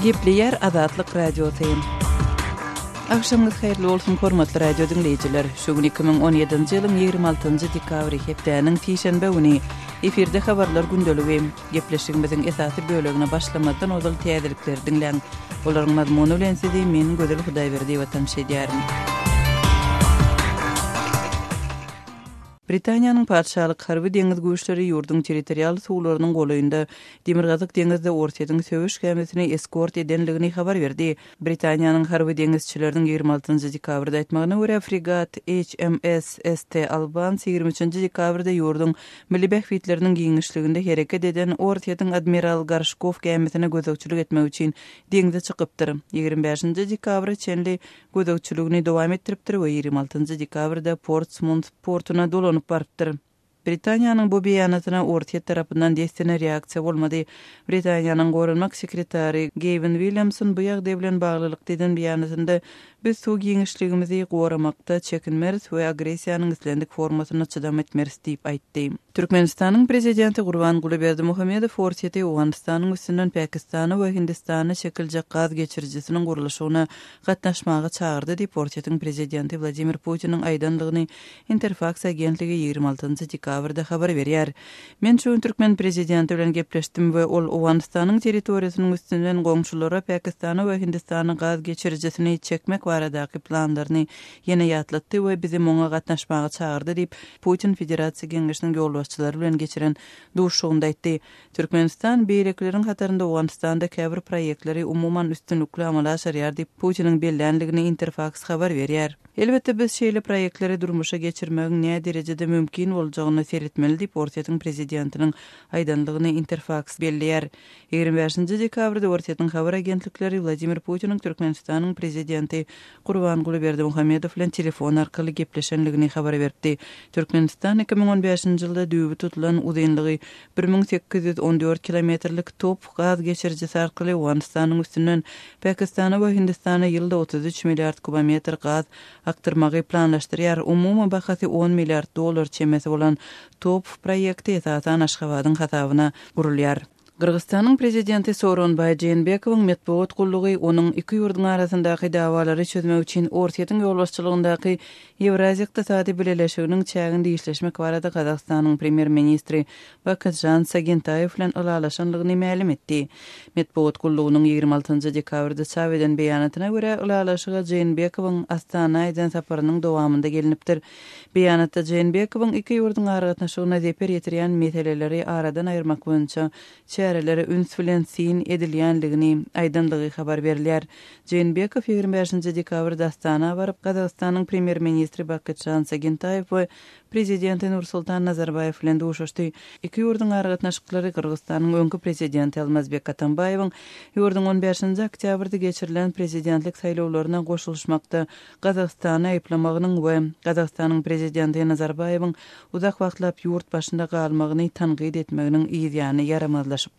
Gepleyer Azatlyk radiosyň. Akşamyz haýyrly bolsun hormatly radio dinleýijiler. Şu gün 2017-nji ýylyň 26-njy dekabry hepdeniň tişenbe güni efirde habarlar gündöligi gepleşigimiziň esasy bölegine başlamadan ozal täzelikleri dinleň. Olaryň mazmuny bilen sizi men Gözel Hudaýberdi watan şeýdärim. Britaniýanyň padşahlyk harby deňiz güýçleri ýurdun territorial suwlarynyň golaýynda Demirgazyk deňizde ortadan söwüş gemisini eskort edenligini habar berdi. Britaniýanyň harby deňizçileriniň 26-njy dekabrda aýtmagyna görä fregat HMS St. Albans 23-nji dekabrda ýurdun milli bähwitleriniň giňişliginde hereket eden ortadan admiral Garshkov gemisine gözegçilik etmek üçin deňize çykypdyr. 25-nji dekabra çenli gözegçiligini dowam etdiripdir we 26-njy dekabrda Portsmouth portuna barıptır. Britaniýanyň bu beýanatyna orta tarapyndan destine reaksiýa bolmady. Britaniýanyň gorunmak sekretary Gavin Williamson bu ýagdaý bilen baglylyk deden beýanatynda biz suw giňişligimizi goramakda çekinmeris we agresiýanyň islendik formasyna çydam etmeris diýip aýtdy. Türkmenistanyň prezidenti Gurbanguly Berdimuhammedow Fortiýety Awganystanyň üstünden Pakistany we Hindistany şekilde gaz geçirjisiniň guruluşyna gatnaşmagy çağırdy diýip Fortiýetyň prezidenti Vladimir Putiniň aýdanlygyny Interfax agentligi 26-njy dekabrda habar berýär. Men şu Türkmen prezidenti bilen gepleşdim we ol Awganystanyň territoriýasynyň üstünden goňşulara Pakistany we Hindistany gaz geçirjisini çekmek baradaky planlaryny ýene ýatlatdy we bizi moňa gatnaşmagy çağırdy diýip Putin Federasiýa Geňeşiniň ýolbaşçylary bilen geçiren duşugynda aýtdy. Türkmenistan beýlekleriň hatarynda Awganystanda käbir proýektleri umuman üstünlikli amala aşarýar diýip Putiniň bellenligini Interfax habar berýär. Elbetde biz şeýle proýektleri durmuşa geçirmegiň näme derejede mümkin boljagyny seretmeli diýip Fortiýetyň prezidentiniň aýdanlygyny Interfax belleýär. 25-nji dekabrda Fortiýetyň habar agentlikleri Vladimir Putiniň Türkmenistanyň prezidenti Gurbanguly Berdimuhammedow bilen telefon arkaly gepleşenligini habar berdi. Türkmenistan 2015-nji ýylda düýbi tutulan uzunlygy 1814 kilometrlik top gaz geçirjisi arkaly Awganystanyň üstünden Pakistana we Hindistana ýylda 33 milliard kubometr gaz aktyrmagy planlaşdyrýar. Umumy bahasy 10 milliard dolar çemesi bolan top proýekti esasan Aşgabatyň hasabyna gurulýar. Kırgızstanyň prezidenti Soronbay Jeenbekowyň medeniýet gullugy onuň iki ýurduň arasyndaky dawalary çözmek üçin Ortaýatyň ýolbaşçylygyndaky Ewraziýa Ykdysady Birleşiginiň çäginde işleşmek barada Kazakstanyň premier ministri Bakatjan Sagentayew bilen ulalaşanlygyny ma'lum etdi. Medeniýet gullugynyň 26-njy dekabrda çap eden beýanatyna görä ulalaşyga Jeenbekowyň Astana eden saparynyň dowamında gelinipdir. Beýanatda Jeenbekowyň iki ýurduň aragatnaşygyna zeper ýetirýän meseleleri aradan aýyrmak boýunça çäreleri üns bilen sin edilýänligini aýdanlygy habar berilýär. Jeenbekow 25-nji dekabrda Astana baryp Kazakstanyň premier ministri Bakatjan Sagentayew we prezidenti Nursultan Nazarbayew bilen duşuşdy. Iki ýurduň aragatnaşyklary Kırgızstanyň öňkü prezidenti Almazbek Atambayewiň ýurdun 15-nji oktýabrda geçirilen prezidentlik saýlawlaryna goşuluşmakda Kazakstany aýplamagynyň we Kazakstanyň prezidenti Nazarbayewiň uzak wagtlap ýurt başynda galmagyny tanqid etmeginiň ýygyany yaramazlaşypdy.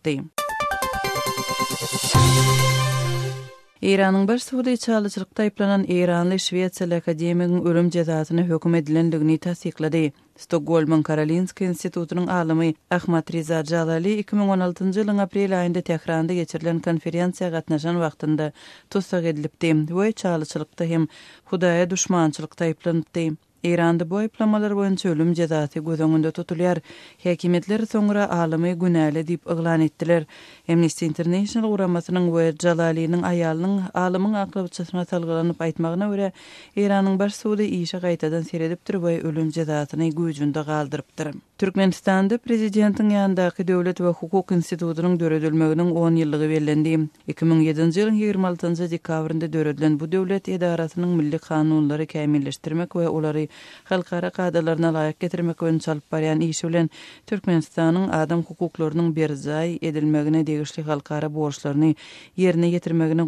İran'ın baş suudi çalyçylykda aýplanan Iranly Şweýtsiýa akademiýasynyň ölüm jazasyny hökm edilenligini tasdiklady. Stockholm'un Karolinska institutunyň alamy Ahmad Riza Jalali 2016-njy ýylyň aprel aýynda Tehranda geçirilen konferensiýa gatnaşan wagtynda tutsak edilipdi we çalyçylykda hem Hudaýa düşmançylykda aýplandy. İranda bu aýplamalar boýunça ölüm jazasy göz öňünde tutulýar. Häkimetler soňra alamy günäli diýip yglan etdiler. Amnesty International guramasynyň we Jalalinyň aýalynyň alymyň akybyçysyna salgylanyp aýtmagyna görä, Iranyň baş suudi işe gaýtadan seredipdir we ölüm jazasyny güýjünde galdyrypdyr. Türkmenistanda prezidentiň ýanyndaky Döwlet we Hukuk institutunyň döredilmeginiň 10 ýyllygy bellendi. 2007-nji ýylyň 26-njy dekabrynda döredilen bu döwlet edarasynyň milli kanunlary kämilleşdirmek we olary halkara kadalarına laýyk getirmek üçin çalyp barýan işi bilen Türkmenistanyň adam hukuklarynyň berjay edilmegine degişli halkara borçlaryny ýerine getirmegine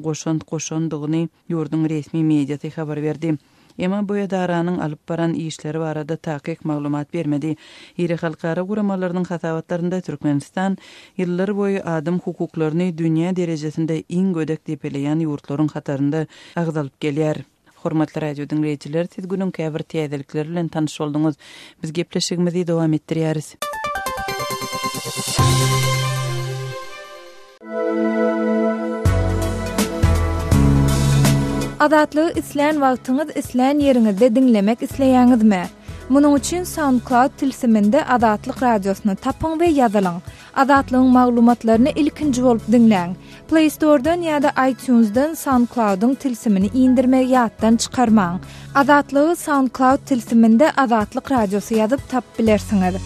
goşandygyny ýurdun resmi mediýasy habar berdi. Ema bu edaranyň alyp baran işleri barada taýyk maglumat bermedi. Ýeri halkara guramalarynyň hasabatlarynda Türkmenistan ýyllar boýu adam hukuklaryny dünýä derejesinde iň gödek diýip bilen ýurtlaryň hatarynda agzalyp gelýär. Hormatly radio dinleyijiler, siz günüň käbir täzelikleri bilen tanyş bolduňyz. Biz gepleşigimizi dowam etdirýäris. Adatlygy isleýän wagtyňyz isleýän ýeriňizde dinlemek isleýäňizmi? Munuň üçin SoundCloud tilsiminde Adatlyk radiosyny tapyň we ýazylyň. Adatlygyň maglumatlaryny ilkinji bolup dinleň. Play Store'dan ýa-da iTunes'dan SoundCloud'un tilsimini indirmek ýatdan çykarmaň. Adatlygy SoundCloud tilsiminde Adatlyk radiosy ýazyp tap bilersiňiz.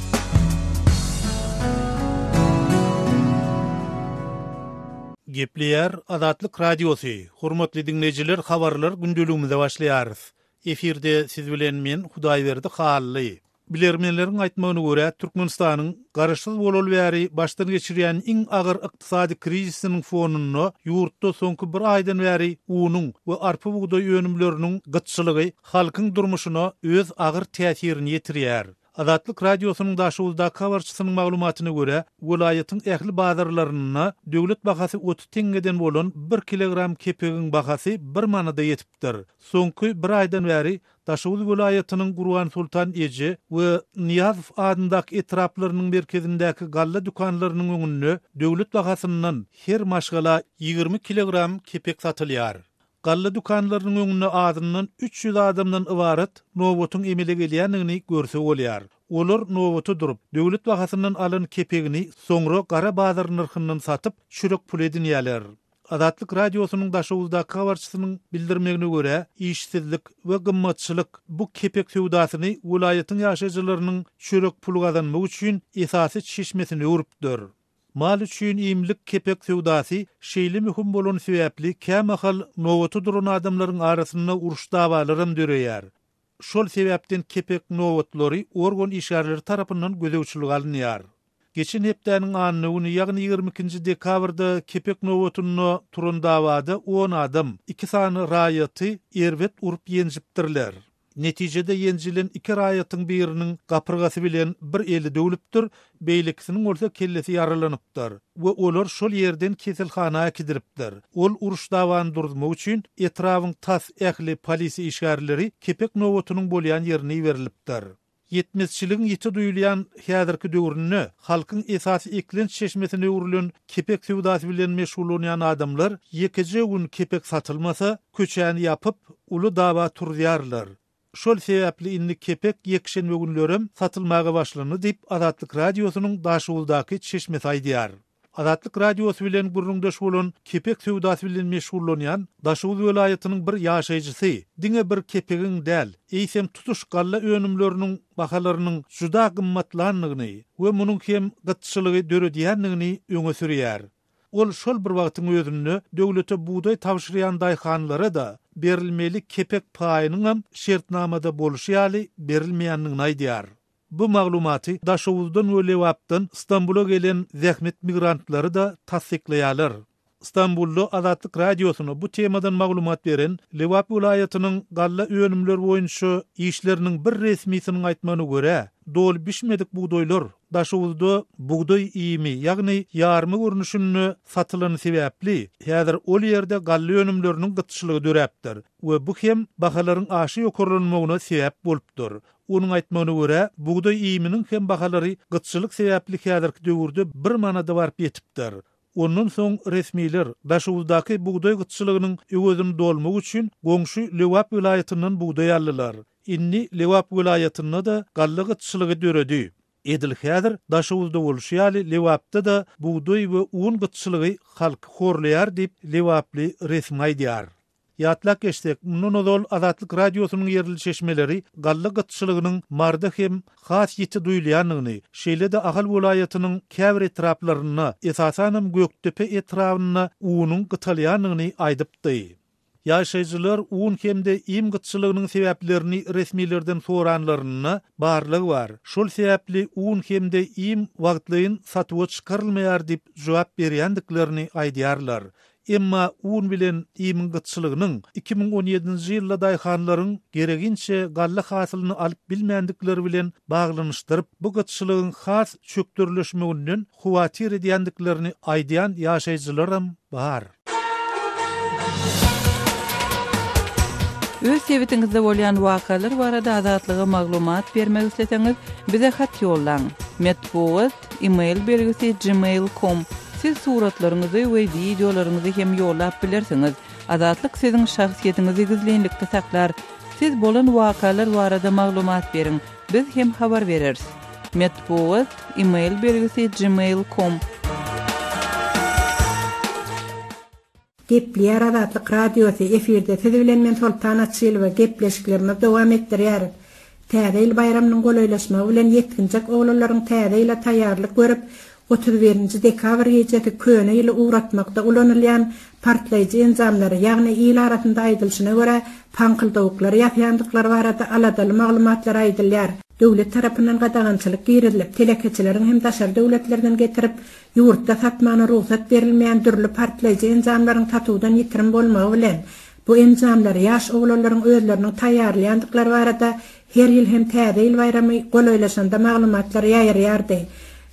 Gepleýär Adatlyk radiosy. Hormatly dinleýijiler, habarlar gündeligimizde başlaýarys. Efirde siz bilen men Hudaýberdi Hally. Bilermenleriň aýtmagyna görä, Türkmenistanyň garaşsyz bolul bäri başdan geçirýän iň agyr ykdysady krizisiniň fonunda ýurtda soňky bir aýdan bäri unuň we arpa buğday önümleriniň gytçylygy halkyň durmuşyna öz agyr täsirini ýetirýär. Adatlyk radiosynyň daşywyldaky habarçysynyň maglumatyna görä, welaýatyň ähli bazarlaryna döwlet bahasy 30 tengeden bolan 1 kilogram kepegiň bahasy 1 manada ýetipdir. Soňky bir aýdan bäri Daşawyl welaýatynyň Gurban Sultan Eje we Niýazow adyndaky etraplarynyň merkezindäki galla dukanlarynyň öňünde döwlet bahasyndan her maşgala 20 kilogram kepek satylýar. Galla dukanlarynyň öňünde adyndan 300 adamdan ibaret nowotyň emele gelýänini görse bolýar. Olar nowoty durup, döwlet bahasyndan alan kepegini soňra gara bazar narhyndan satyp çürek pul edinýärler. Adatlyk radiosynyň daşawyldaky habarçysynyň bildirmegine görä, işsizlik we gymmatçylyk bu kepek sewdasyny welaýatyň ýaşaýjylarynyň çürek pul gazanmak üçin esasy çeşmesini urupdyr. Mal üçin iýimlik kepek sewdasy şeýle mühim bolan sebäpli kämahal nowoty duran adamlaryň arasynda uruş dawalarym döreýär. Şol sebäpden kepek nowotlary organ işgärleri tarapyndan gözegçilik alynýar. Geçen hepdäniň anyny, ýagny 22-nji dekabrda kepek nowotyny turan dawada 10 adam 2 sany raýaty erwet urup ýenjipdirler. Netijede ýenjilen 2 raýatyň biriniň gapyrgasy bilen bir eli döwlüpdir, beýlikisiniň bolsa kellesi yaralanypdyr we olar şol ýerden keselhanaya kidiripdir. Ol uruş dawany durdurmak üçin etrawyň tas ähli polisi işgärleri kepek nowotynyň bolýan ýerine berilipdir. Yetmezçiligiň ýeti duýulýan häzirki döwründe halkyň esasy eklenç çeşmesine urilen kepek sewdasy bilen meşgullanýan adamlar ýekeje gün kepek satylmasa köçäni ýapyp uly dawa turýarlar. Şol sebäpli indi kepek ýekşenme günlerim satylmaga başlany diýip Adatlyk radiosynyň daşawyldaky çeşmesi aýdýar. Adatlyk radiosy bilen gurrundaş bolan kepek sewdasy bilen meşgullanýan Daşawyl welaýatynyň bir ýaşaýjysy diňe bir kepegiň däl, eýsem tutuş galla önümleriniň bahalarynyň juda gymmatlanlygyny we munyň hem gytçylygy döredýänligini öňe sürýär. Ol şol bir wagtyň özünde döwlete buğday tapşyrýan daýhanlara da berilmeli kepek paýynyň hem şertnamada boluşy ýaly berilmeýänligini aýdýar. Bu maglumaty Daşawyldan we Lewapdan Istanbula gelen zähmet migrantlary da tasdikleýärler. İstanbullu Adatlyk radiosyna bu temadan maglumat beren Lewap welaýatynyň galla önümler boýunça işleriniň bir resmisiniň aýtmagyna görä, dol bişmedik buğdoýlar Daşawylda buğdoy iýimi, ýagny ýarmy görnüşini satylan sebäpli, häzir ol ýerde galla önümleriniň gytçylygy döräpdir we bu hem bahalaryň aşy ýokarlanmagyna sebäp bolupdyr. Onuň aýtmagyna görä, buğdoy iýiminiň hem bahalary gytçylyk sebäpli häzirki döwürde bir manada barp ýetipdir. Ondan soň resmiler Daşawyldaky buğdoy gytçylygynyň öwüzini dolmak üçin goňşy Lewap welaýatynyň buğdoy aldylar. Inni Lewap welaýatyna da galla gytçylygy döredi. Edil häzir Daşawylda boluşy ýaly Lewapda da buğdoy we un gytçylygy halky horlaýar diýip Lewaply resmi aýdýar. Ýatlak geçsek, mundan ozal Adatlyk radiosynyň ýerli çeşmeleri galla gytçylygynyň marda hem has ýeti duýulýanlygyny, şeýle de Ahal welaýatynyň käbir etraplaryna, esasanam Göktepe etrawyna unuň gytalýanlygyny aýdypdy. Ýaşaýjylar un hemde iýim gytçylygynyň sebäplerini resmilerden soranlaryna barlygy bar. Şol sebäpli un hemde iýim wagtlaryň satyp çykarylmaýar diýip jogap berýändiklerini aýdýarlar. Emma un bilen iýim gytçylygynyň 2017-nji ýylda daýhanlaryň gereginçe galla hasylyny alyp bilmänlikleri bilen baglanyşdyryp bu gytçylygyň has çöktürilişmeginden huwatir edýändiklerini aýdýan ýaşaýjylarym bar. Öz sebitingizde bolýan wakalar barada azatlyga maglumat bermek isleseňiz bize hat ýollaň. Metbuat e-mail belgisi gmail.com. Siz suratlaryňyzy we videolaryňyzy hem ýollap bilersiňiz. Adatlyk sizin şahsiýetinizi gizlenlikde saklar. Siz bolan wakalar barada maglumat beriň. Biz hem habar bereriz. Metbuat email belgisi gmail.com. Gepleýär Adatlyk radiosu efirde siz bilen men Sultan Atsylywa gepleşiklerine dowam etdirýär. Täze ýyl bayramynyň golaylaşmagy bilen ýetginjek oglalaryň täze ýyla taýýarlyk görüp 31 dekabr gecesi köne ýyly uğratmakda ulanylýan partlaýjy enzamlary, ýagny ýyl arasynda aýdylyşyna görä pankyldyklary ýapýandyklar barada aladaly maglumatlar aýdylýar. Döwlet tarapyndan gadagançylyk girilip, telekeçileriň hem daşar döwletlerden getirip ýurtda satmana ruhsat berilmeýän türlü partlaýjy enzamlaryň tatuwdan ýitirim bolmagy bilen bu enzamlar ýaş oglalaryň özleriniň taýýarlaýandyklary barada her ýyl hem täze ýyl bayramy golaylaşanda maglumatlar ýaýrýardy.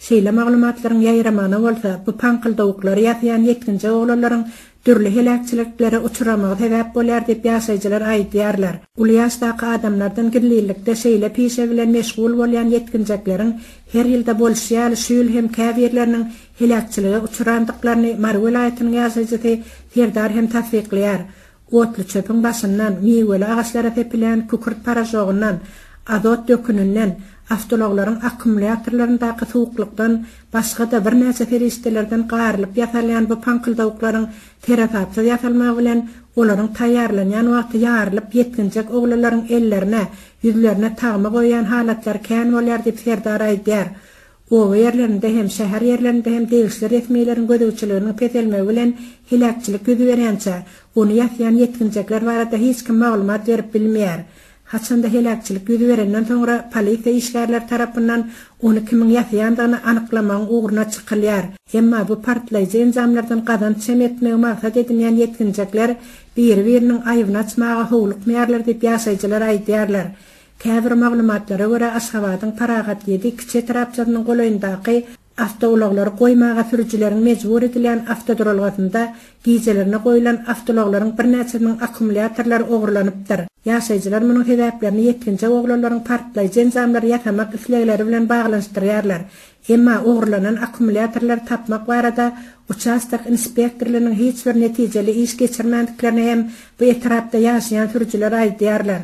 Şeýle maglumatlaryň ýaýramany bolsa, bu pankyldyklary ýapýan ýetginji oglalaryň türlü helakçylyklary uçuramagy sebäp bolýar diýip ýaşaýjylar aýdýarlar. Uly ýaşdaky adamlardan girlilikde şeýle peşe bilen meşgul bolýan ýetginjekleriň her ýylda bolşýaly şüýl hem käbirleriniň helakçylyga uçurandyklaryny Mar welaýatynyň ýaşaýjysy Serdar hem tasdiklýar. Otly çöpüň başyndan, meweli agaçlara tepilen kükürt paraşogyndan, azot dökününden, avtologlaryň akkumulýatorlaryndaky suwuklykdan, başga da bir näçe ferişdelerden garylyp ýasalýan bu pankyldyklaryň terapatda ýasalmagy bilen olaryň taýýarlanýan wagty ýarylyp ýetginjek oglalaryň ellerine, ýüzlerine tagma goýan halatlar kän bolýar diýip Serdar aýdýar. O ýerlerinde hem şäher ýerlerinde hem degişli resmiýetlerin gödäwçiliginiň peselmegi bilen hilakçylyk gözi berýänçä, ony ýaşaýan ýetginjekler barada hiç kim maglumat berip bilmeýär. Haçanda helakçylyk gözi berenden soňra polisiýa işgärler tarapyndan ony kimiň ýaşaýandygyny anyklamagyň ugruna çykylýar. Emma bu partlaýjy enzamlardan gazanç semetmegi maksat edilýän ýetginjekler bir-biriniň aýbyny açmagy howlukmaýarlar diýip ýaşaýjylar aýdýarlar. Käbir maglumatlara görä Aşgabatyň Paragat 7 kiçe tarapçynyň golaýyndaky avtologlar goýmaga sürüjileriň mejbur edilen avtoduralgasynda gizelerine goýulan avtologlaryň bir näçeniň akkumulýatorlary ogurlanypdyr. Ýaşaýjylar munyň sebäplerini ýetginji oglalaryň partlaýjy enzamlary ýasamak islegleri bilen baglanşdyrýarlar. Emma ogurlanan akkumulýatorlar tapmak barada uçastak inspektorlarynyň hiç bir netijeli iş geçirmändiklaryny hem bu etrapda ýaşaýan sürüjüler aýdýarlar.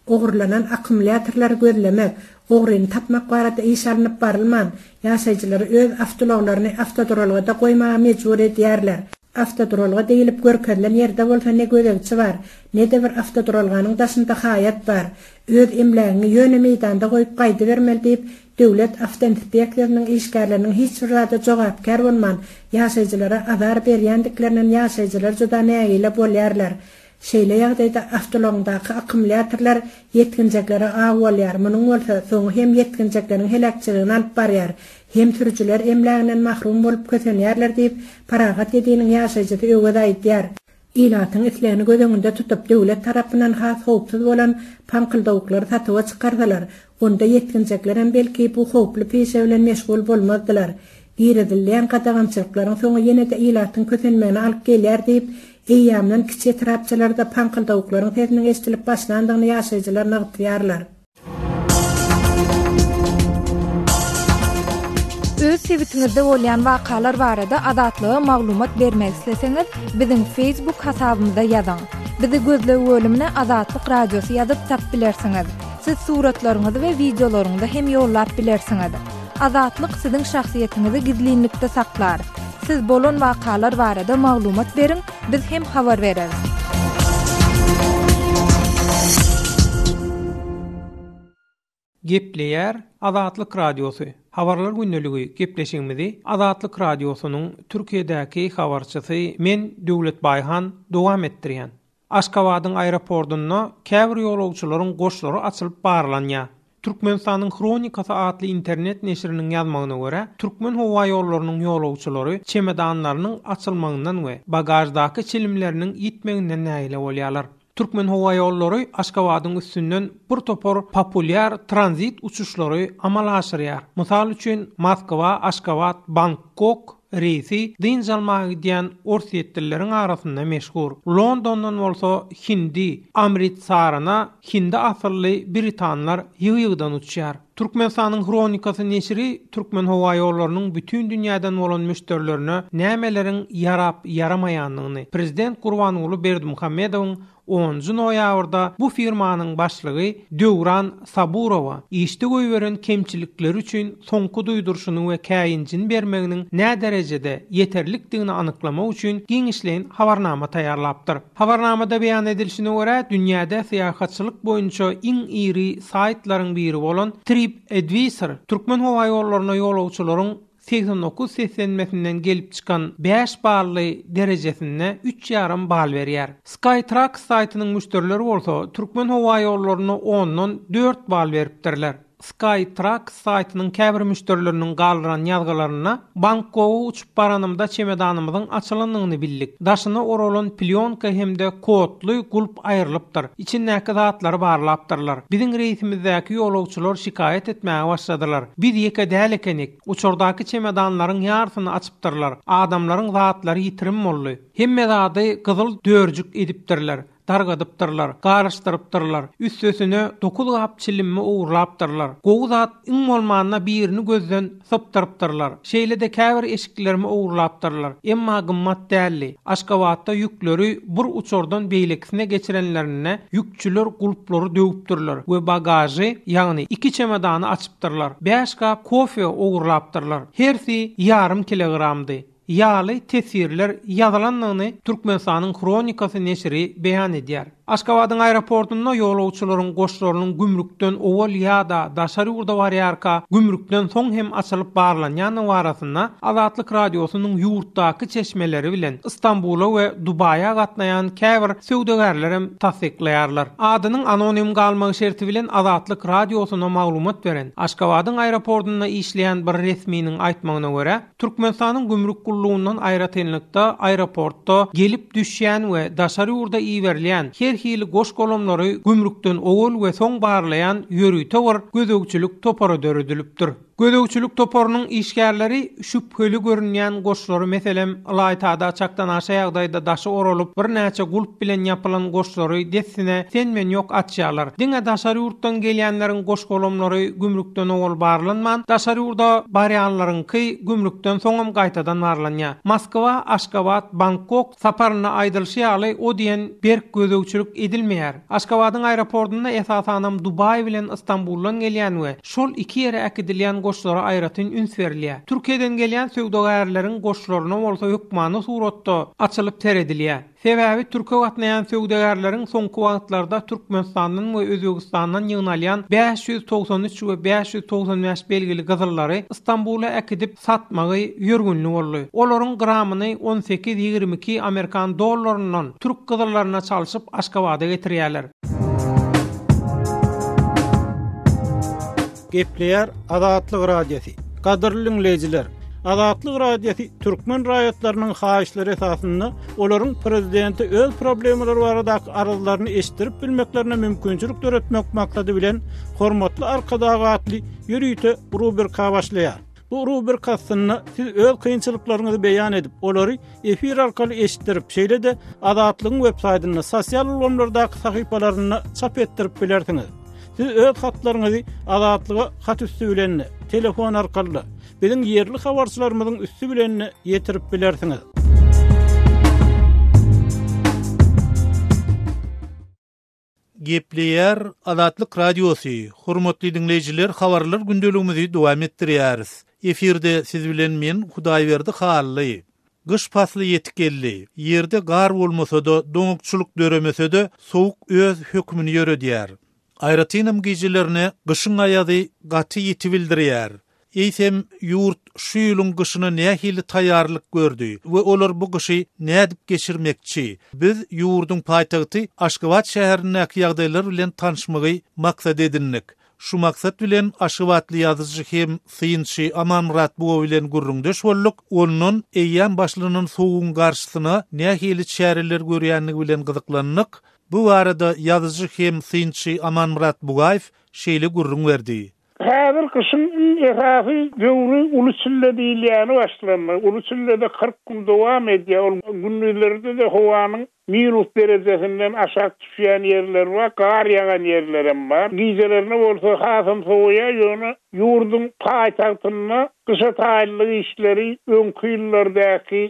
Ogurlanan akkumulýatorlary gözlemek, ogryny tapmak barada iş alınıp barylman, ýaşaýjylar öz avtologlaryny avtoduralgada goýmaga mejbur edýärler. Avtoduralga deyilip görkezlen ýerde bolsa ne gödekçi bar, ne de bir avtoduralganyň daşynda haýat bar. Öz emlegini ýöne meýdanda goýup gaýdy bermeli diýip döwlet avtoinspeksiýasynyň işgärleriniň hiç bir zada jogapkar bolman, ýaşaýjylara azar berýändiklerinden ýaşaýjylar juda nägile bolýarlar. Şeýle ýagdaýda avtologdaky akkumulýatorlar ýetginjeklere agwalýar. Munyň bolsa soňy hem ýetginjekleriň helakçylygyny alyp barýar, hem sürüjüler emleginden mahrum bolup kösenýärler diýip Paragat 7-niň ýaşaýjysy öwget aýdýar. Ilatyň islegini gözeňinde tutup döwlet tarapyndan has howpsuz bolan pankyldyklary satyba çykardylar. Onda ýetginjekler hem belki bu howply peşe bilen meşgul bolmazdylar. Giredilýän gadagançylyklaryň soňy ýene-de ilatyň kösenmegini alyp gelýär diýip eýýamdan kiçe tarapçylarda pankyldyklaryň sesiniň eşdilip başlandygyny ýaşaýjylar nagtýarlar. Öz sebitiňizde bolýan wakalar barada adatlyga maglumat bermek isleseňiz, biziň Facebook hasabymyza ýazyň. Bizi gözlegi bölümine Adatlyk radiosu ýazyp tap bilersiňiz. Siz suratlaryňyzy we videolaryňyzy hem ýollap bilersiňiz. Adatlyk siziň şahsiýetinizi gizlinlikde saklar. Siz bolan wakalar barada maglumat beriň, biz hem habar bereriz. Gepleýär Adatlyk radiosu. Habarlar günneligi gepleşigimizi Adatlyk radiosunyň Türkiýedäki habarçysy men Döwlet Baýhan dowam etdirýän. Aşgabatyň aeroportuna käbir ýolagçylaryň goşlary açylyp barlanýar. Türkmenistanyň Kronikasy adly internet neşriniň ýazmagyna görä, Türkmen howa ýollarynyň ýolagçylary çemedanlarynyň açylmagyndan we bagajdaky çelimleriniň ýitmeginden näýile bolýarlar. Türkmen howa ýollary Aşgabatyň üstünden bir topar populýar transit uçuşlary amal aşyrýar. Mysal üçin Moskwa, Aşgabat, Bangkok reisi dinjalmagy diýen orsiýetdilleriň arasynda meşhur. Londondan bolsa Hindi, Amritsarana Hindi asylly Britanlar ýygydan uçýar. Türkmenistanyň Kronikasy neşri Türkmen howa ýollarynyň bütün dünýäden bolan müşterilerine nämeleriň yarap yaramaýanlygyny prezident Gurbanuly Berdimuhammedowyň 10 noýabrda bu firmanyň başlygy Döwran Saburowa işde goýberen kemçilikler üçin soňky duýdurşuny we käýincini bermeginiň nä derejede yeterlikdigini anyklamak üçin giňişleýän habarnama taýýarlapdyr. Habarnamada beýan edilişine görä dünýäde syýahatçylyk boýunça iň iri saýtlaryň biri bolan TripAdvisor Türkmen howa ýollaryna ýolagçylaryň 89 seçenmesinden gelip çıkan 5 bally derejesine 3,5 bal berýär. Skytrax saýtynyň müşterileri bolsa Türkmen howa ýollaryna 10-dan 4 bal beripdirler. Skytrax saýtynyň käbir müşterileriniň galyran ýazgalaryna bankowa uçup baranymda çemedanymyzyň açylandygyny bildik. Daşyna oralan plyonka hemde kodly gulp aýrylypdyr. İçindäki zatlary barlapdyrlar. Biziň reýsimizdäki ýolagçylar şikayet etmäge başladylar. Biz ýeke däl ekenik. Uçurdaky çemedanlaryň ýarsyny açypdyrlar. Adamlaryň zatlary ýitirim boldy. Hemme zady gyzyl dörjük edipdirler. Dargadypdyrlar, garaşdyrypdyrlar. Üstesine 9 gap çilimmi uğurlapdyrlar. Gowzat iň bolmanyna birini gözden sypdyrypdyrlar. Şeýle de käbir eşiklerimi uğurlapdyrlar. Emma gymmat dälli. Aşgabatda ýükleri bir uçurdan beýleksine geçirenlerine ýükçüler gulplary döwüpdyrlar we bagajy, ýagny 2 çemadany açypdyrlar. 5 gap kofe uğurlapdyrlar. Hersi yarım kilogramdy. Ýaly tesirler ýazylanlygyny Türkmenistanyň Kronikasy neşri beýan edýär. Aşgabatyň aeroportunda ýolagçylaryň goşlarynyň gümrükden owal ýa-da daşary urda barýarka gümrükden soň hem açylyp barlanýanyň barasynda Azatlyk radiosynyň ýurtdaky çeşmeleri bilen Istanbula we Dubaýa gatnaýan käbir söwdegärler hem tasdiklaýarlar. Adynyň anonim galmagy şerti bilen Azatlyk radiosyna maglumat beren Aşgabatyň aeroportunda işleýän bir resminiň aýtmagyna görä, Türkmenistanyň gümrük gulluğundan aýratenlikde aeroportda gelip düşýän we daşary urda iýerilýän hili goş golamlary gümrükden owul we soň barlayan ýörüýte bar gözögçülük topara döredilipdir. Gözögçülük toparynyň işgärleri şüpheli görünýän goşlary meselem Alaytada çakdan aşa ýagdaýda daşy oralyp bir näçe gulp bilen ýapylan goşlary desine sen men ýok atýarlar. Diňe daşary ýurtdan gelýänleriň goş golamlary gümrükden owul barlanman, daşary ýurda barýanlaryňky gümrükden soňam gaýtadan barlanýar. Moskwa, Aşgabat, Bangkok saparyna aýdylşy o diýen berk gözögçülük edilmeýär. Aşgabatyň aeroportunda esasanam Dubai bilen Istanbuldan gelýän we şol iki ýere äkidilýän goşlara aýratyn üns berilýär. Türkiýeden gelýän söwdegärleriň goşlaryna bolsa hökmany suratda açylyp teredilýär. Sebäbi Türkiýe gatnaýan söwdegärleriň soňky wagtlarda Türkmenistanyň we Özbegistanyň ýygnalýan 593 we 595 belgili gyzylary Istanbula äkidip satmagy ýörgünli boldy. Olaryň gramyny 18-22 Amerikan dollarynyň türk gyzyllaryna çalyşyp Aşgabada getirýärler. Gepleýär Azatlyk radiosi. Gadyrly dinleýijiler, Azatlyk radiosi türkmen raýatlarynyň haýyşlary esasynda olaryň prezidenti öz problemleri baradaky aryzlaryny eşitdirip bilmeklerine mümkinçilik töretmek maksady bilen hormatly arkadagatly ýörüýte rubrika başlaýar. Bu rubrikasyny siz öz kynçylyklaryňyzy beýan edip, olary efir arkaly eşitdirip, şeýle de Azatlygyň web saýtyna, sosial ulamlardaky sahypalaryna çap etdirip bilersiňiz. Siz öz hatlaryňyzy Azatlyga hat üstü bilen, telefon arkaly biziň ýerli habarçylarymyzyň üstü bilen ýetirip bilersiňiz. Gepleýär Azatlyk radiosi. Hormatly dinleýijiler, habarlar gündeligimizi dowam etdirýäris. Efirde siz bilen men Hudaýberdi Hally. Gyş fasly ýetip geldi. Ýerde gar bolmasa-da, doňukçuluk döremese de sowuk öz hökmüni ýöredýär. Aýratynam gijilerine gyşyň aýagy gaty ýetip bildirýär. Eýsem ýurt şu ýylyň gyşyna nähili taýýarlyk gördü we olar bu gyşy nädip geçirmekçi. Biz ýurdun paýtagty Aşgabat şäherindäki ýagdaýlar bilen tanışmagy maksat edindik. Şu maksat bilen Aşgabatly ýazyjy hem syýynçy Amanmurat buga bilen gurrundaş bolduk. Onuň eýýän başlygynyň soğuğun garşysyna nähili çäreler görýänligi bilen gyzyklandyk. Bu arada ýazyjy hem syýynçy Amanmurat Bugaýew şeýle gurrun berdi. Häzir kışın esasy döwrü uluçylla diýilýäni başlanma. Uluçylla da 40 gün dowam edýär. Günlerde de howanyň minus derecesinden aşağı düşýän yerler var, gar ýagan yerler hem var. Gizelerine bolsa hasam soğuya ýöne ýurdun paýtagtyna kışa taýlyk işleri öňkü ýyllardaky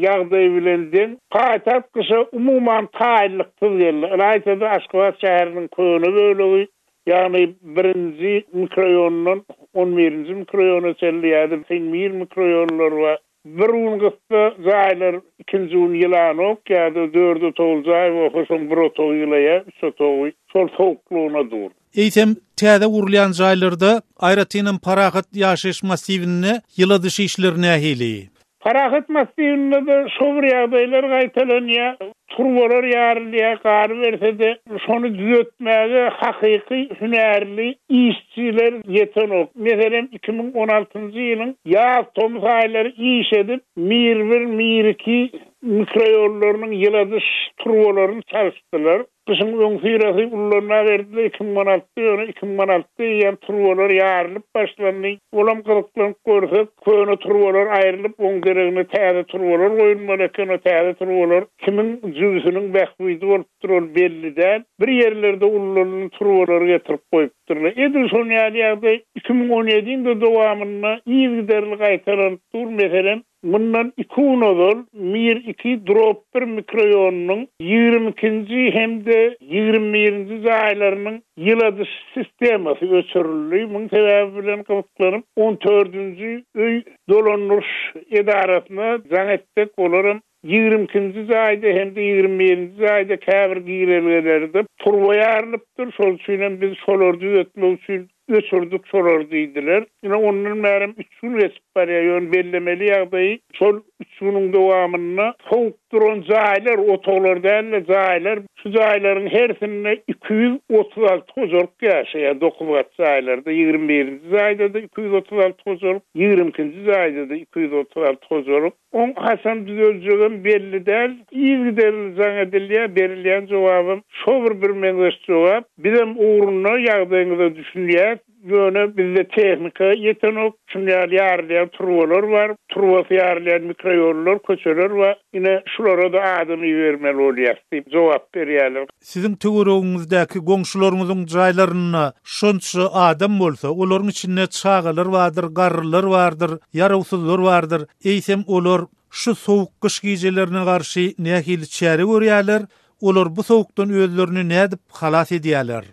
ýagdaý bilen deň paýtag kışa umuman taýlyksyz ýerler. Aýtda Aşgabat şäheriniň köni bölegi yani 1-nji mikroýondan 11-nji mikroýona çellýärdi. 1000 mikroýonlar var. Bir uňgysta zaýlar 2-nji uň ýylanok ýa-da 4-de toljaý we soň 1 toý ýylaýa, 3 toý şol sowuklugyna dur. Eýsem täze urulýan jaýlarda aýratynyn Parahat ýaşaýyş massiwini ýyladyş işleri nähili? Parahat massiwinde de şol ýagdaýlar gaýtalanýar. Turwalar ýarylýar, gar bersede şonu düzeltmäge hakyky hünärli işçiler ýetenok. Meselem 2016-njy ýylyň ýaz tomuz aýlary iş edip mir-2 mikroýollarynyň ýyladyş turwalaryny çalışdylar. Kışın öňsirasy ullanma berdiler 2016 ýan turwalar ýarylyp başlandy. Olam gyryklan görsek, köne turwalar aýrylyp oň geregine täze turwalar goýulmaly ekeni täze turwalar kimin jübüsiniň bähbidi bolup duran belliden bir yerlerde ullanyň turwalary getirip goýupdyrlar. Edil şol ýaly 2017-de dowamyna ýygyderli gaýtaran tur meselem bundan 2 nodol mir-2 drop 1 mikroýonyň 22-nji hemde 21-nji zaýlarynyň ýyladyş sistemasy öçürildi. Muň sebäbi bilen gyzyklanıp 14-nji öý dolanýyş edarasyna janetdik olaram 22-nji zaýda hemde 21-nji zaýda käbir girelerdi. Turwa ýarlypdyr. Şol üçin biz şolary düzeltmek üçin öçürdük şolary diýdiler. Ýa onuň märim 3 gün geçip barýar, bellemeli ýagdaý. Şol 3 güniň dowamyna sowuk duran zaýlar, otoglardan zaýlar, şu zaýlaryň hersine 236 hozork ýaşaýar. 9 zaýlarda 21-nji zaýda da 236 hozork, 20-nji zaýda da 236 hozork. On hasan düzeljegen belli däl. Ýygyderli jaň edilýär, berilýän jogabym şo bir meňzeş jogap. Bizim uğruna ýagdaýyňyza düşünýär. Ýöne bizde tehnika ýetenok, şunýar ýarlaýan turwalar var, turwasy ýarlaýan mikroýollar, köçeler we ine şulara da adamy bermeli bolýar diýip jogap berýärler. Siziň töweregiňizdeki goňşularyňyzyň jaýlaryna şonça adam bolsa, olaryň içinde çağalar vardyr, garrylar vardyr, ýarawsyzlar vardyr. Eýsem olar şu sowuk kış gijelerine garşy nähili çäre görýärler, olar bu sowukdan özlerini nädip halas edýärler.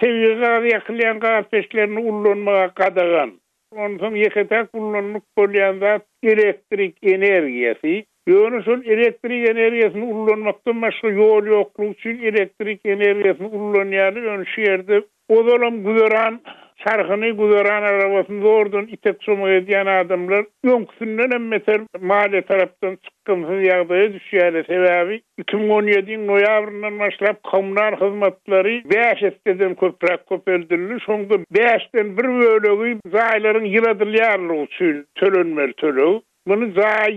Teviýgar ýakylýan gazpeşlerini ullanmaga gadagan. Ondan ýeketek ullanmak bolýan zat elektrik energiýasy. Ýöne şol elektrik energiýasyny ullanmakdan başga ýol ýoklugy üçin elektrik energiýasyny ullanýarlar. Ýöne şu ýerde odalam güzeran çarhyny güzeran arabasynda ordan itek somak edýän adamlar öňküsinden hem metel maliýe tarapdan çykkansyz ýagdaýa düşýärler. Sebäbi 2017-nji noýabryndan başlap kommunal hyzmatlary 5 etden köprek köpeldirildi. Şoňda 5den bir bölegi zaýlaryň ýyladylýarlygy üçin tölenmeli töleg. Bunu zaý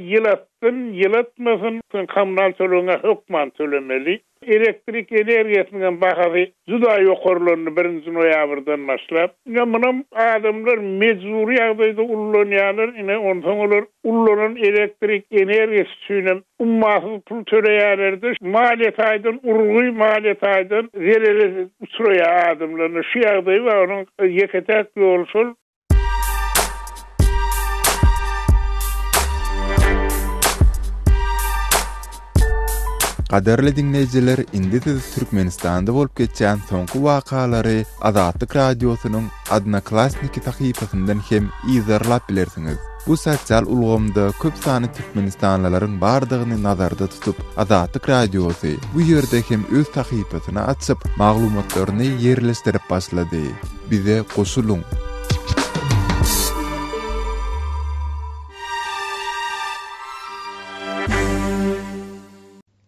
ýylatmasyn kommunal tölegiňe hökman tölemeli. Elektrik energiýasynyň bahasy juda ýokarlandy 1-nji noýabrdan başlap. Munam adamlar mejburi ýagdaýda ullanýarlar, ine ondan olar ullanan elektrik energiýasy üçin ummasyz pul töleýärlerdi. Maliýet aýdan urguy maliýet aýdan zerere uçraýar adamlar. Şu ýagdaý we onuň ýeketek ýolşul Qadarly dinleyijiler, indi siz Türkmenistanda bolup geçýän soňky wakalary Azatlyk radiosynyň Odnoklassniki tahypasyndan hem izarlap bilersiňiz. Bu sosial ulgamda köp sany Türkmenistanlylaryň bardygyny nazarda tutup, Azatlyk radiosy bu ýerde hem öz tahypasyny açyp, maglumatlaryny ýerleşdirip başlady. Bize goşuluň.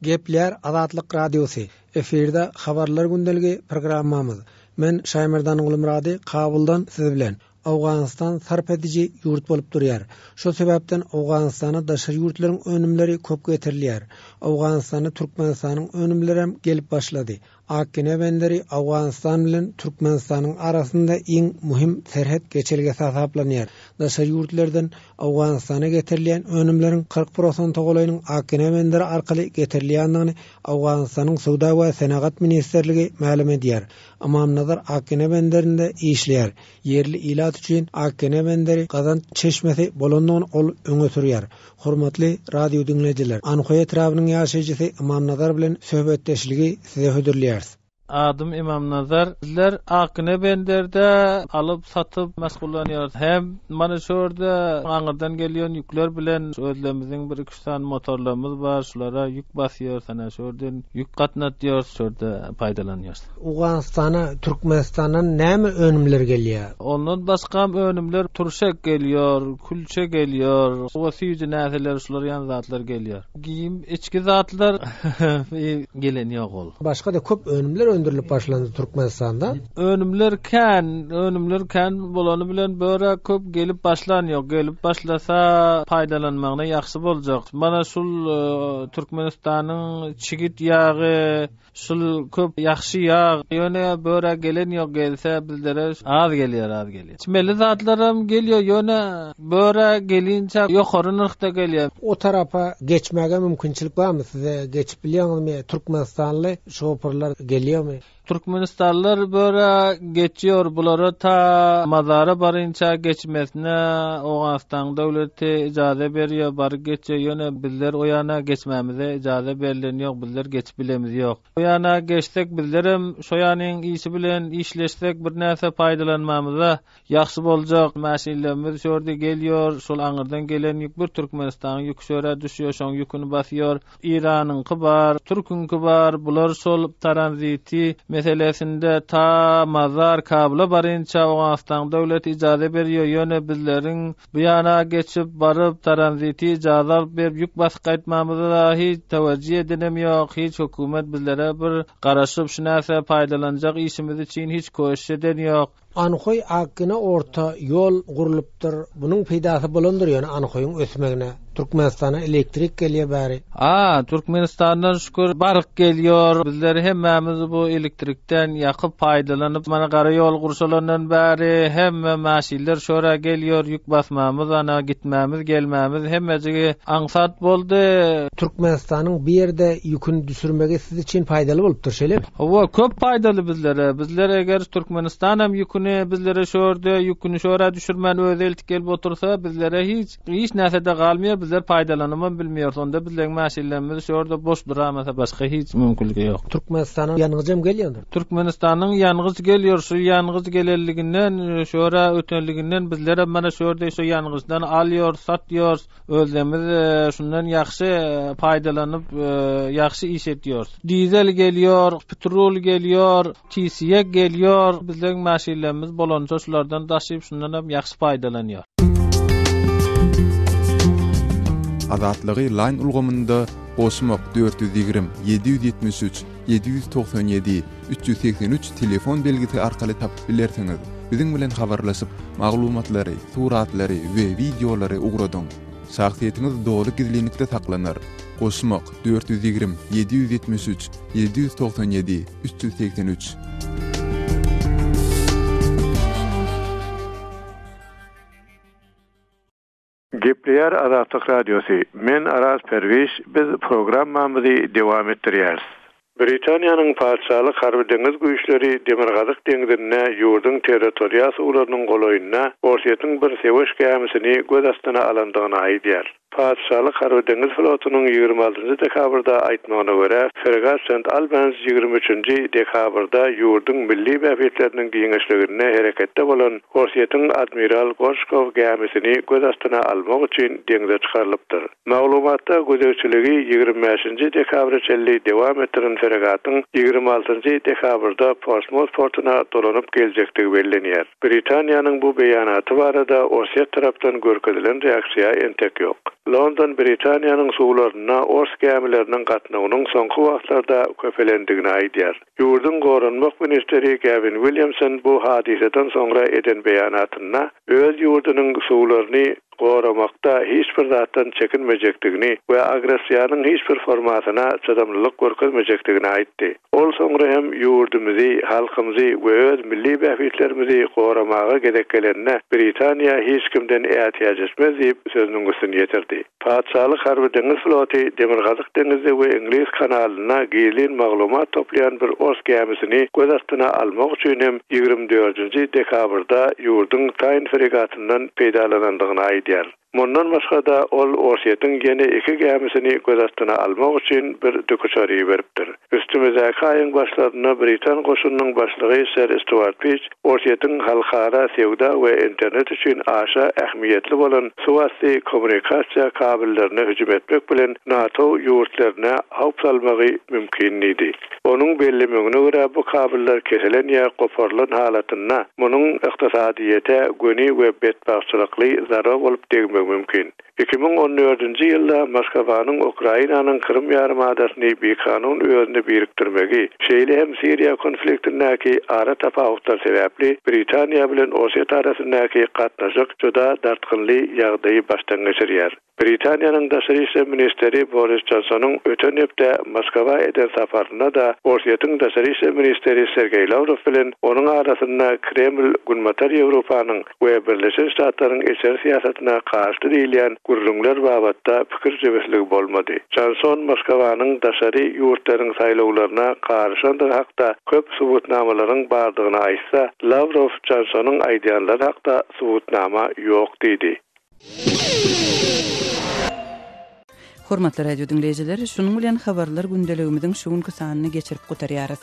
Gepler Azatlyk radiosu. Eferde habarlar gündeligi programmamız. Men Şaýmyrdan Ulumrady Kabuldan siz bilen Awganistan sarp edici ýurt bolup durýar. Şo sebäpden Awganistana daşary ýurtlaryň önümleri köp getirilýär. Awganistana Türkmenistanyň önümleri hem gelip başlady. Akkine benderi Awganistan bilen Türkmenistanyň arasynda iň muhim serhet geçelge hesaplanýar. Daşa ýurtlardan Awganistana getirilen önümlerin 40% golaýynyň Akkine benderi arkaly getirilýändigini Awganistanyň Sowda we Senagat ministrligi ma'lum edýär. Amamnazar Akkine benderinde işleýär. Yerli ilat üçin Akkine benderi Gazan çeşmesi bolandygyny ol öňe sürýär. Hormatly radio dinleýijiler, Anhoy etrafynyň ýaşaýjysy Imamnazar bilen söhbetdeşligi size hödürlýär. Adım İmamnazar. Bizler Akkine benderde alıp satıp meşgullanýar. Hem mana şurada aňyrdan gelýän ýükler bilen özlemizin bir iki motorlarymız bar. Şulara ýük basýar, sana şurdan ýük gatnatýar, şurada paýdalanýar. Awganistana, Türkmenistandan näme önümler gelýär? Ondan başga önümler turşak gelýär, külçe gelýär, wasiýy näseler şular ýan zatlar gelýär. Giyim, içki zatlar gelen ýok ol. Başga da köp önümler öndürilip başlandy Türkmenistanda. Önümler kan bolany bilen böre köp gelip başlanýar. Gelip başlasa paýdalanmagyna ýaxşy boljak. Mana şul Türkmenistanyň çigit ýagy, şul köp ýaxşy ýag, ýöne böre gelen ýok, gelse bizlere az gelýär. Çimeli zatlarym gelýär, ýöne böre gelinçe ýokary nyrkda gelýär. O tarafa geçmäge mümkinçilik barmy? Size geçip bilýäňizmi? Türkmenistanly şoferler gelýärmi? Türkmenistanlar böyle geçiyor, bulara ta mazara barınca geçmesine Awganistan döwleti ijazet berýär, bar geçiyor. Ýöne bizler o ýana geçmämize ijazet berilen ýok, bizler geçip bilemiz ýok. O ýana geçsek bizlerim şo ýanyň işi bilen işleşsek bir näse paýdalanmamyza ýaxşy boljak. Maşinlerimiz şurda gelýär, şol aňyrdan gelen ýük bir Türkmenistanyň ýük şöre düşýär, şoň ýüküni basýar. İranyňky bar, Türkünkü bar, bular şol tranziti meselesinde ta mazar kabla barınca Awganistan döwleti ijazet berýär. Ýöne bizleriň bu ýana geçip baryp tranziti ijazat berip ýük basyp gaýtmamyza hiç tewejjuh edilem ýok. Hiç hökümet bizlere bir garaşyp şu näse paýdalanjak işimiz üçin hiç köşeş eden ýok. Anhoy Akkine orta yol gurulypdyr. Bunyň peýdasy bolandyr, ýöne Anhoy'un ösmegine Türkmenistana elektrik gelýär bäri. Türkmenistandan şükür bark gelýär. Bizler hemmämiz bu elektrikden ýakyp paýdalanyp mana gara ýol gurşalaryndan bäri hemme maşinler şora gelýär, ýük basmamyz, ana gitmämiz, gelmämiz hemmejigi aňsat boldy. Türkmenistanyň bir ýerde ýükünü düşürmegi siz için paýdaly bolupdyr, şeýle? Owa köp paýdaly bizlere. Bizler eger Türkmenistan ýükünü bizlere şorda ýükünü şora düşürmän özi eltip gelip otursa bizlere hiç näsede galmýar. Bizler paýdalanmagy bilmeýär. Onda bizleň maşinlerimiz şorda boş duramasa başga hiç mümkinligi ýok. Türkmenistanyň ýanygyjam gelýär. Türkmenistanyň ýanygyj gelýär. Şu ýanygyj gelelliginden, şora ötenliginden bizlere mana şorda şu ýanygyjdan alýar, satýar. Özlemiz şundan ýaxşy paýdalanyp ýaxşy iş etýär. Dizel gelýär, petrol gelýär, TC'ye gelýär. Bizleň maşinlerimiz bolança şulardan daşyp şundan hem ýaxşy paýdalanýar. Azatlygy line ulgamynda Osmok 420 773 797 383 telefon belgisi arkaly tapyp bilersiňiz. Biziň bilen habarlaşyp maglumatlary, suratlary we videolary ugradyň. Şahsiýetiniz dogry gizlilikde saklanır. Osmok 420 773 797 383. Gepleýär Azatlyk Radiosu. Men Aras Perwiş, biz programmamyzy dowam etdirýäris. Britaniýanyň paçalyk harby deňiz güýçleri Demirgazyk deňizine ýurdun territoriýasy ularynyň golaýyna Orsiýetyň bir seweş gemisini göz astyna alandygyny aýdýar. Paçalyk harby deňiz flotunyň 26-njy dekabrda aýtmagyna görä, Fregat St. Albans 23-nji dekabrda ýurdun milli bäpetleriniň giňişligine hereketde bolan Orsiýetyň admiral Gorshkov gemisini göz astyna almak üçin deňize çykarylypdyr. Maglumatda gözegçiligi 25-nji dekabr çelli dowam etdiren Fregatyň 26-njy dekabrda Portsmouth portuna dolanyp geljekdigi bellenýär. Britaniýanyň bu beýanaty barada Orsiýet tarapdan görkezilen reaksiýa entek ýok. London Britaniýanyň suwlaryna ors gemileriniň gatnawynyň soňky wagtlarda köpelendigini aýdýar. Ýurdun gorunmak ministeri Gavin Williamson bu hadiseden soňra eden beýanatyna öz ýurdunyň suwlaryny goramakda hiç bir zatdan çekinmejekdigini we agressiýanyň hiç bir formatyna çydamlylyk görkezmejekdigini aýtdy. Ol soňra hem ýurdumyzy, halkymyzy we öz milli bähwitlerimizi goramaga gerek gelenine Britaniýa hiç kimden ähtiýaç etmez diýip sözüniň üstüne ýetirdi. Paçalyk harby deňiz floty Demirgazyk deňizi we Ingliz kanalyna gizlin maglumat toplayan bir ors gemisini göz astyna almak üçin hem 24-nji dekabrda ýurdun Tyne fregatyndan peýdalanandygyny aýdýar. Mundan başga da ol orsiýetin ýene 2 gemisini göz astyna almak üçin bir döküçari beripdir. Üstümizäki aýyň başlaryna Britan goşunynyň başlygy Sir Stuart Peach orsiýetin halkara sewda we internet üçin aşa ähmiýetli bolan suwasty kommunikasiýa kabellerine hüjüm etmek bilen NATO ýurtlaryna howp salmagy mümkin idi. Onuň bellemegine görä bu kabeller keselen ýa goparlan halatyna munyň ykdysadyýete göni we betbaşçylykly zarar bolup degmek mümkin. 2014-nji ýylda Moskowanyň Ukrainanyň Krym ýarymadasyny bir kanun özünde birikdirmegi, şeýle hem Siriýa konfliktindäki ara tapawutlar sebäpli Britaniýa bilen Orsiýet arasyndaky gatnaşyk juda dartgynly ýagdaýy başdan geçirýär. Britaniýanyň daşary işler ministeri Boris Johnsonyň öten ýepde Moskowa eden safaryna da Orsiýetin daşary işler ministeri Sergey Lavrov bilen onuň arasynda Kreml Günmatar Ýewropanyň we Birleşik Ştatlaryň eser siýasatyna karşı diýilen gurrunlar babatda pikir jebeslik bolmady. Johnson Moskowanyň daşary ýurtlaryň saýlawlaryna karşyndygy hakda köp subutnamalaryň bardygyny aýtsa, Lavrov Johnsonyň aýdýanlary hakda subutnama ýok diýdi. Hormatly radio dinleyijiler, şunuň bilen habarlar gündeligimiziň şu günkü sanyny geçirip gutarýarys.